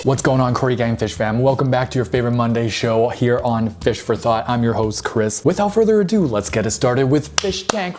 What's going on, Corey Gang Fish fam? Welcome back to your favorite Monday show here on Fish for Thought. I'm your host, Chris. Without further ado, let's get it started with Fish Tank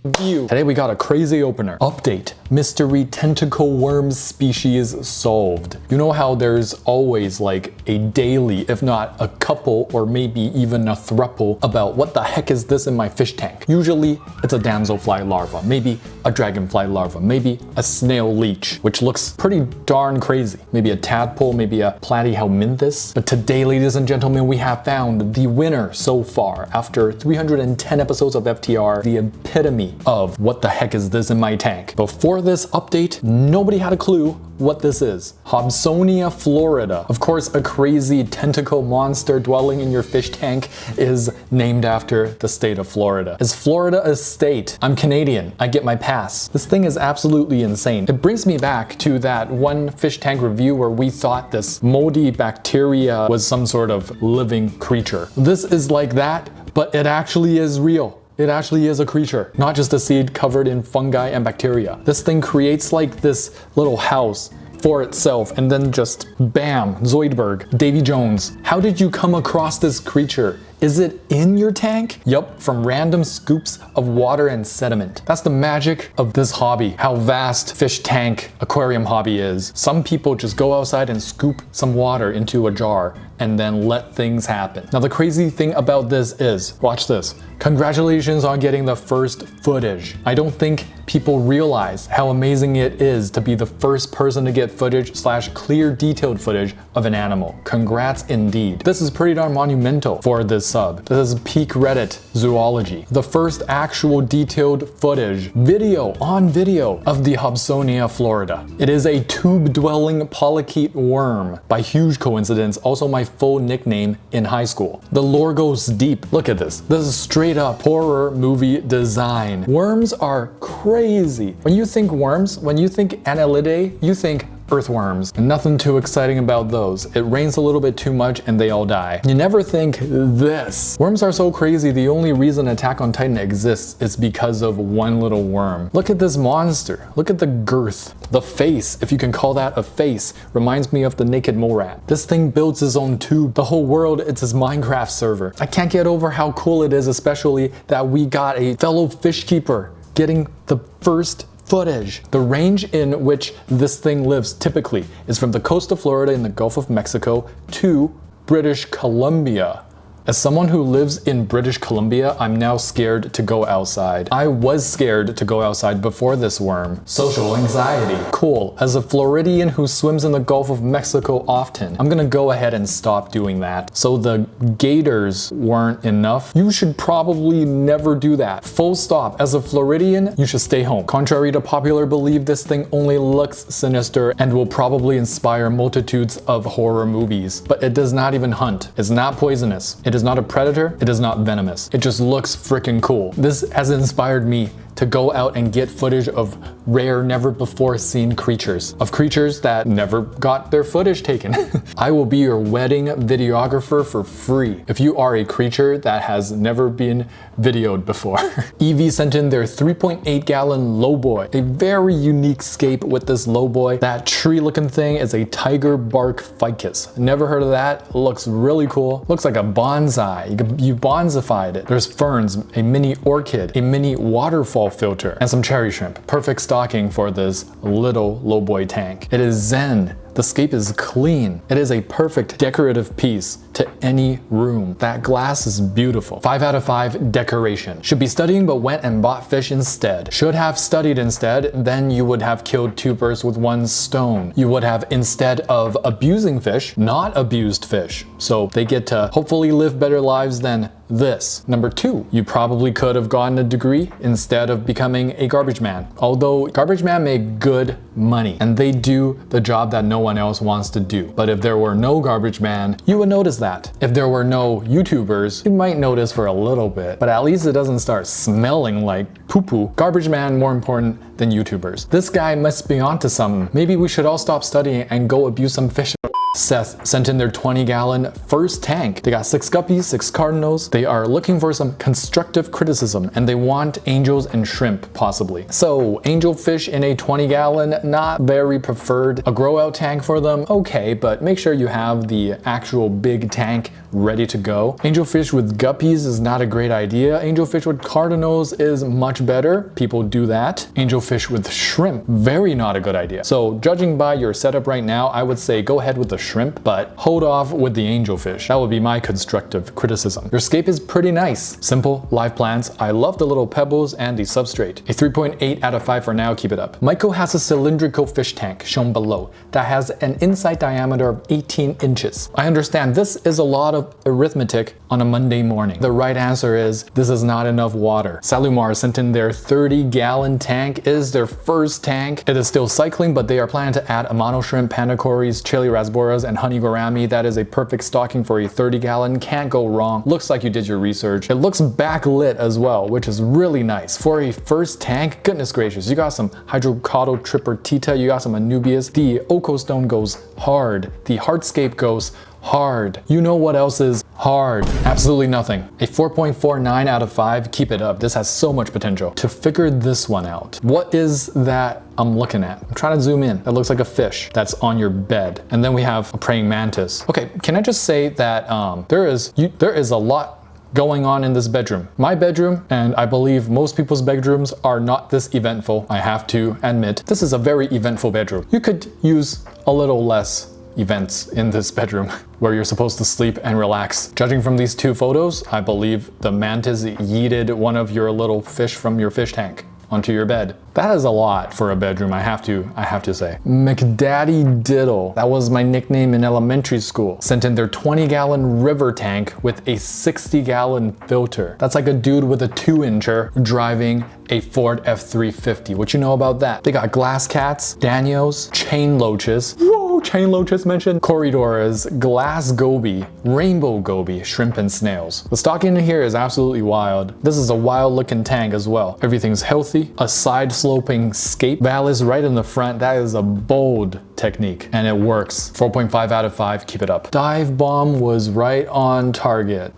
Review. Today we got a crazy opener. Update. Mystery tentacle worm species solved. You know how there's always like a daily, if not a couple or maybe even a thruple about what the heck is this in my fish tank? Usually it's a damselfly larva, maybe a dragonfly larva, maybe a snail leech, which looks pretty darn crazy. Maybe a tadpole, maybe a platyhelminthes. But today, ladies and gentlemen, we have found the winner so far after 310 episodes of FTR, the epitome of what the heck is this in my tank. Before this update, nobody had a clue what this is. Hobsonia florida. Of course, a crazy tentacle monster dwelling in your fish tank is named after the state of Florida. Is Florida a state? I'm Canadian. I get my pass. This thing is absolutely insane. It brings me back to that one fish tank review where we thought this moldy bacteria was some sort of living creature. This is like that, but it actually is real. It actually is a creature, not just a seed covered in fungi and bacteria. This thing creates like this little house for itself and then just bam, Zoidberg, Davy Jones. How did you come across this creature? Is it in your tank? Yup, from random scoops of water and sediment. That's the magic of this hobby, how vast fish tank aquarium hobby is. Some people just go outside and scoop some water into a jar and then let things happen. Now the crazy thing about this is, watch this. Congratulations on getting the first footage. I don't think people realize how amazing it is to be the first person to get footage / clear detailed footage of an animal. Congrats indeed. This is pretty darn monumental for this sub. This is peak Reddit zoology. The first actual detailed footage, video on video of the Hobsonia florida. It is a tube-dwelling polychaete worm. By huge coincidence, also my full nickname in high school. The lore goes deep. Look at this. This is straight up horror movie design. Worms are crazy. When you think worms, when you think Annelidae, you think earthworms. Nothing too exciting about those. It rains a little bit too much and they all die. You never think this. Worms are so crazy, the only reason Attack on Titan exists is because of one little worm. Look at this monster. Look at the girth. The face, if you can call that a face, reminds me of the naked mole rat. This thing builds his own tube. The whole world, it's his Minecraft server. I can't get over how cool it is, especially that we got a fellow Fishkeeper getting the first footage. The range in which this thing lives typically is from the coast of Florida in the Gulf of Mexico to British Columbia. As someone who lives in British Columbia, I'm now scared to go outside. I was scared to go outside before this worm. Social anxiety. Cool. As a Floridian who swims in the Gulf of Mexico often, I'm gonna go ahead and stop doing that. So the gators weren't enough. You should probably never do that. Full stop. As a Floridian, you should stay home. Contrary to popular belief, this thing only looks sinister and will probably inspire multitudes of horror movies. But it does not even hunt. It's not poisonous. It is not a predator, it is not venomous. It just looks freaking cool. This has inspired me to go out and get footage of rare, never before seen creatures. Of creatures that never got their footage taken. I will be your wedding videographer for free if you are a creature that has never been videoed before. EV sent in their 3.8 gallon lowboy. A very unique scape with this lowboy. That tree looking thing is a tiger bark ficus. Never heard of that. Looks really cool. Looks like a bonsai. You bonsified it. There's ferns, a mini orchid, a mini waterfall filter, and some cherry shrimp. Perfect stocking for this little lowboy tank. It is zen. The scape is clean. It is a perfect decorative piece to any room. That glass is beautiful. 5 out of 5 decoration. Should be studying but went and bought fish instead. Should have studied instead, then you would have killed 2 birds with 1 stone. You would have, instead of abusing fish, not abused fish. So they get to hopefully live better lives than this. Number 2, you probably could have gotten a degree instead of becoming a garbage man. Although garbage man make good money and they do the job that no one else wants to do. But if there were no garbage man, you would notice that. If there were no YouTubers, you might notice for a little bit, but at least it doesn't start smelling like poo-poo. Garbage man more important than YouTubers. This guy must be onto something. Maybe we should all stop studying and go abuse some fish. Seth sent in their 20-gallon first tank. They got 6 guppies, 6 cardinals. They are looking for some constructive criticism and they want angels and shrimp possibly. So angelfish in a 20-gallon, not very preferred. A grow out tank for them, okay, but make sure you have the actual big tank ready to go. Angelfish with guppies is not a great idea. Angelfish with cardinals is much better. People do that. Angelfish with shrimp, very not a good idea. So judging by your setup right now, I would say go ahead with the shrimp, but hold off with the angelfish. That would be my constructive criticism. Your scape is pretty nice. Simple, live plants. I love the little pebbles and the substrate. A 3.8 out of 5 for now, keep it up. Michael has a cylindrical fish tank shown below that has an inside diameter of 18 inches. I understand this is a lot of arithmetic on a Monday morning. The right answer is this is not enough water. Salumar sent in their 30-gallon tank. It is their first tank. It is still cycling, but they are planning to add amano shrimp, panacories, chili rasboras, and honey gourami. That is a perfect stocking for a 30-gallon. Can't go wrong. Looks like you did your research. It looks backlit as well, which is really nice. For a first tank, goodness gracious, you got some hydrocotyle tripartita, you got some anubias. The okostone goes hard. The hardscape goes hard. You know what else is hard? Absolutely nothing. A 4.49 out of 5, keep it up. This has so much potential. To figure this one out, what is that I'm looking at? I'm trying to zoom in. That looks like a fish that's on your bed. And then we have a praying mantis. Okay, can I just say that there is a lot going on in this bedroom. My bedroom, and I believe most people's bedrooms, are not this eventful, I have to admit. This is a very eventful bedroom. You could use a little less events in this bedroom where you're supposed to sleep and relax. Judging from these 2 photos, I believe the mantis yeeted one of your little fish from your fish tank onto your bed. That is a lot for a bedroom, I have to say. McDaddy Diddle, that was my nickname in elementary school, sent in their 20-gallon river tank with a 60-gallon filter. That's like a dude with a 2-incher driving a Ford F-350. What you know about that? They got glass cats, danios, chain loaches. Whoa, chain loaches mentioned. Corridors, glass goby, rainbow goby, shrimp and snails. The stocking in here is absolutely wild. This is a wild looking tank as well. Everything's healthy. A side sloping scape valve is right in the front. That is a bold technique and it works. 4.5 out of 5, keep it up. Dive bomb was right on target.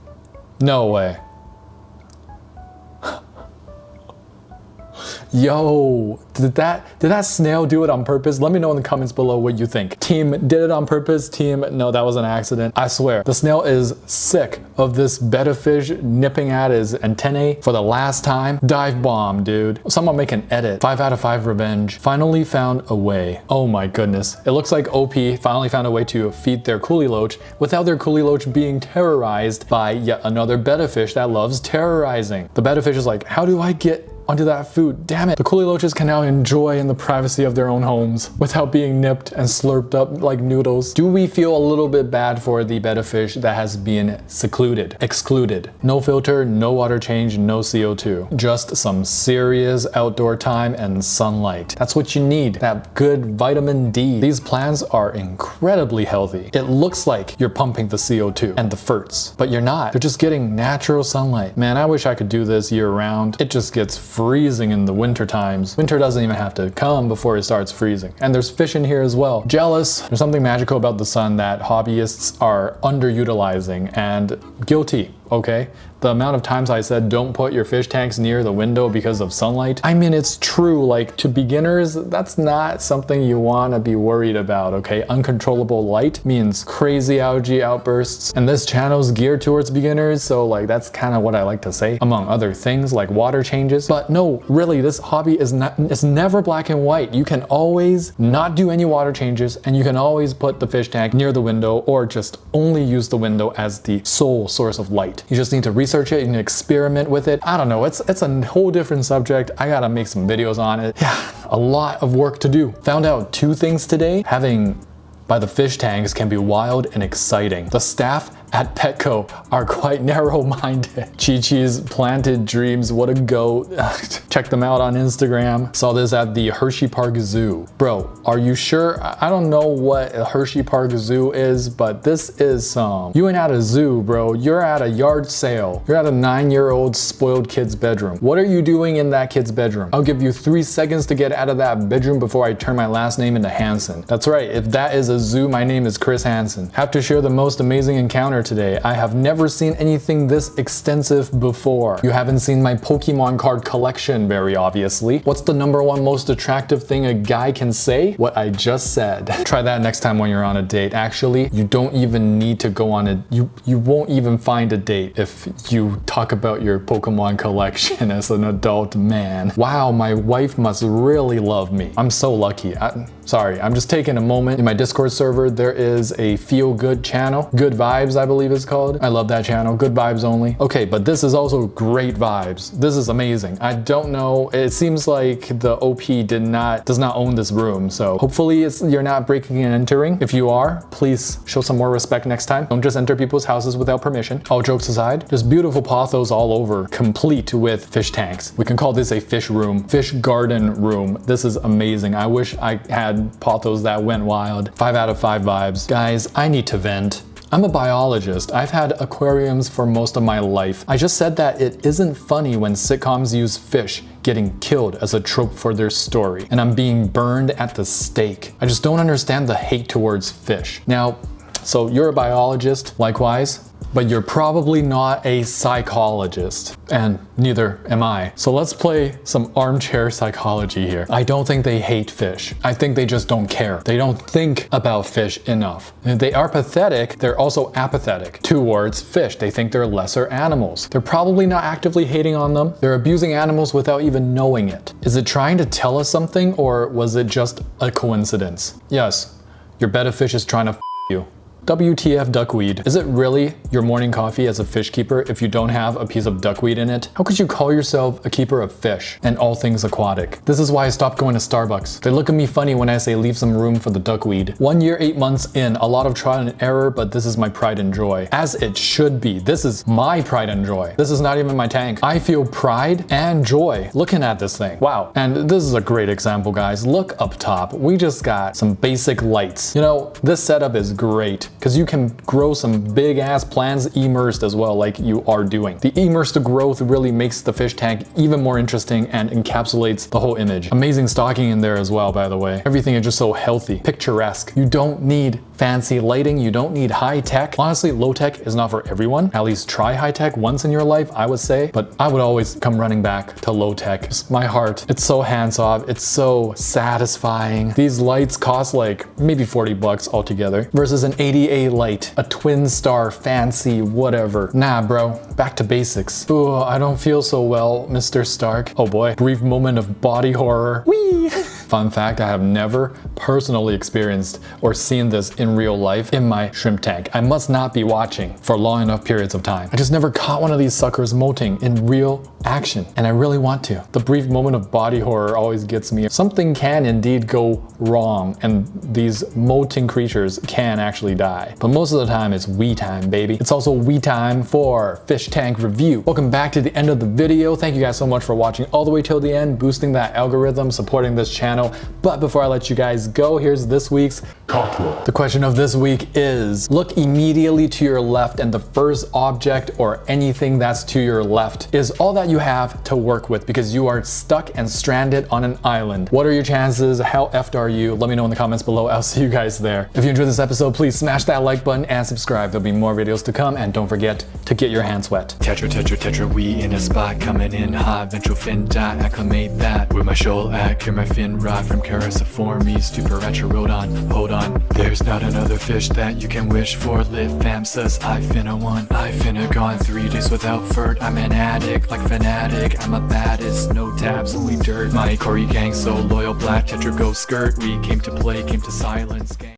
No way. Yo, did that snail do it on purpose? Let me know in the comments below what you think. Team did it on purpose. Team, no, that was an accident. I swear, the snail is sick of this betta fish nipping at his antennae for the last time. Dive bomb, dude. Someone make an edit. 5 out of 5 revenge. Finally found a way. Oh my goodness. It looks like OP finally found a way to feed their coolie loach without their coolie loach being terrorized by yet another betta fish that loves terrorizing. The betta fish is like, how do I get onto that food? Damn it. The coolie loaches can now enjoy in the privacy of their own homes without being nipped and slurped up like noodles. Do we feel a little bit bad for the betta fish that has been secluded, excluded? No filter, no water change, no CO2. Just some serious outdoor time and sunlight. That's what you need, that good vitamin D. These plants are incredibly healthy. It looks like you're pumping the CO2 and the ferts, but you're not. They're just getting natural sunlight. Man, I wish I could do this year round. It just gets freezing in the winter times. Winter doesn't even have to come before it starts freezing. And there's fish in here as well. Jealous. There's something magical about the sun that hobbyists are underutilizing, and guilty. Okay, the amount of times I said don't put your fish tanks near the window because of sunlight. I mean, it's true, like to beginners, that's not something you want to be worried about, okay? Uncontrollable light means crazy algae outbursts, and this channel is geared towards beginners, so like that's kind of what I like to say, among other things like water changes. But no, really, this hobby is it's never black and white. You can always not do any water changes, and you can always put the fish tank near the window or just only use the window as the sole source of light. You just need to research it and experiment with it. I don't know, it's a whole different subject. I gotta make some videos on it. Yeah, a lot of work to do. Found out 2 things today. Having by the fish tanks can be wild and exciting. The staff at Petco are quite narrow-minded. Chi-Chi's planted dreams, what a goat. Check them out on Instagram. Saw this at the Hershey Park Zoo. Bro, are you sure? I don't know what a Hershey Park Zoo is, but this is some. You ain't at a zoo, bro. You're at a yard sale. You're at a 9-year-old spoiled kid's bedroom. What are you doing in that kid's bedroom? I'll give you 3 seconds to get out of that bedroom before I turn my last name into Hansen. That's right, if that is a zoo, my name is Chris Hansen. Have to share the most amazing encounter today. I have never seen anything this extensive before. You haven't seen my Pokemon card collection, very obviously. What's the #1 most attractive thing a guy can say? What I just said. Try that next time when you're on a date. Actually, you don't even need to go on a, you won't even find a date if you talk about your Pokemon collection as an adult man. Wow, my wife must really love me. I'm so lucky. Sorry, I'm just taking a moment. In my Discord server, there is a feel good channel. Good Vibes, I believe it's called. I love that channel. Good vibes only. Okay, but this is also great vibes. This is amazing. I don't know. It seems like the OP does not own this room. So hopefully you're not breaking and entering. If you are, please show some more respect next time. Don't just enter people's houses without permission. All jokes aside, there's beautiful pothos all over, complete with fish tanks. We can call this a fish room, fish garden room. This is amazing. I wish I had pothos that went wild. 5 out of 5 vibes. Guys, I need to vent. I'm a biologist. I've had aquariums for most of my life. I just said that it isn't funny when sitcoms use fish getting killed as a trope for their story, and I'm being burned at the stake. I just don't understand the hate towards fish. Now, so you're a biologist, likewise, but you're probably not a psychologist, and neither am I. So let's play some armchair psychology here. I don't think they hate fish. I think they just don't care. They don't think about fish enough. They are pathetic, they're also apathetic towards fish. They think they're lesser animals. They're probably not actively hating on them. They're abusing animals without even knowing it. Is it trying to tell us something, or was it just a coincidence? Yes, your betta fish is trying to you. WTF duckweed. Is it really your morning coffee as a fish keeper if you don't have a piece of duckweed in it? How could you call yourself a keeper of fish and all things aquatic? This is why I stopped going to Starbucks. They look at me funny when I say leave some room for the duckweed. 1 year, 8 months in, a lot of trial and error, but this is my pride and joy. As it should be. This is my pride and joy. This is not even my tank. I feel pride and joy looking at this thing. Wow. And this is a great example, guys. Look up top. We just got some basic lights. You know, this setup is great, because you can grow some big ass plants immersed as well, like you are doing. The immersed growth really makes the fish tank even more interesting and encapsulates the whole image. Amazing stocking in there as well, by the way. Everything is just so healthy, picturesque. You don't need fancy lighting, you don't need high tech. Honestly, low tech is not for everyone. At least try high tech once in your life, I would say, but I would always come running back to low tech. Just my heart, it's so hands-off, it's so satisfying. These lights cost like maybe 40 bucks altogether versus an 80A light, a twin star fancy whatever. Nah, bro, back to basics. Ooh, I don't feel so well, Mr. Stark. Oh boy, brief moment of body horror. Whee! Fun fact, I have never personally experienced or seen this in real life in my shrimp tank. I must not be watching for long enough periods of time. I just never caught one of these suckers molting in real action, and I really want to. The brief moment of body horror always gets me. Something can indeed go wrong, and these molting creatures can actually die. But most of the time, it's we time, baby. It's also we time for Fish Tank Review. Welcome back to the end of the video. Thank you guys so much for watching all the way till the end, boosting that algorithm, supporting this channel. But before I let you guys go, here's this week's Cockwell. The question of this week is, look immediately to your left, and the first object or anything that's to your left is all that you have to work with because you are stuck and stranded on an island. What are your chances? How effed are you? Let me know in the comments below. I'll see you guys there. If you enjoyed this episode, please smash that like button and subscribe. There'll be more videos to come, and don't forget to get your hands wet. Tetra, tetra, tetra, we in a spot coming in hot. Ventral fin dot, acclimate that. Where my shoal at, clear my fin rod from Cariciformes to Paracherodon. Hold on, there's not another fish that you can wish for. Lit fam says I finna one. I finna gone 3 days without furt. I'm an addict, like fanatic. I'm a baddest, no tabs, only dirt. My Cory gang so loyal, black tetra go skirt. We came to play, came to silence. Gang.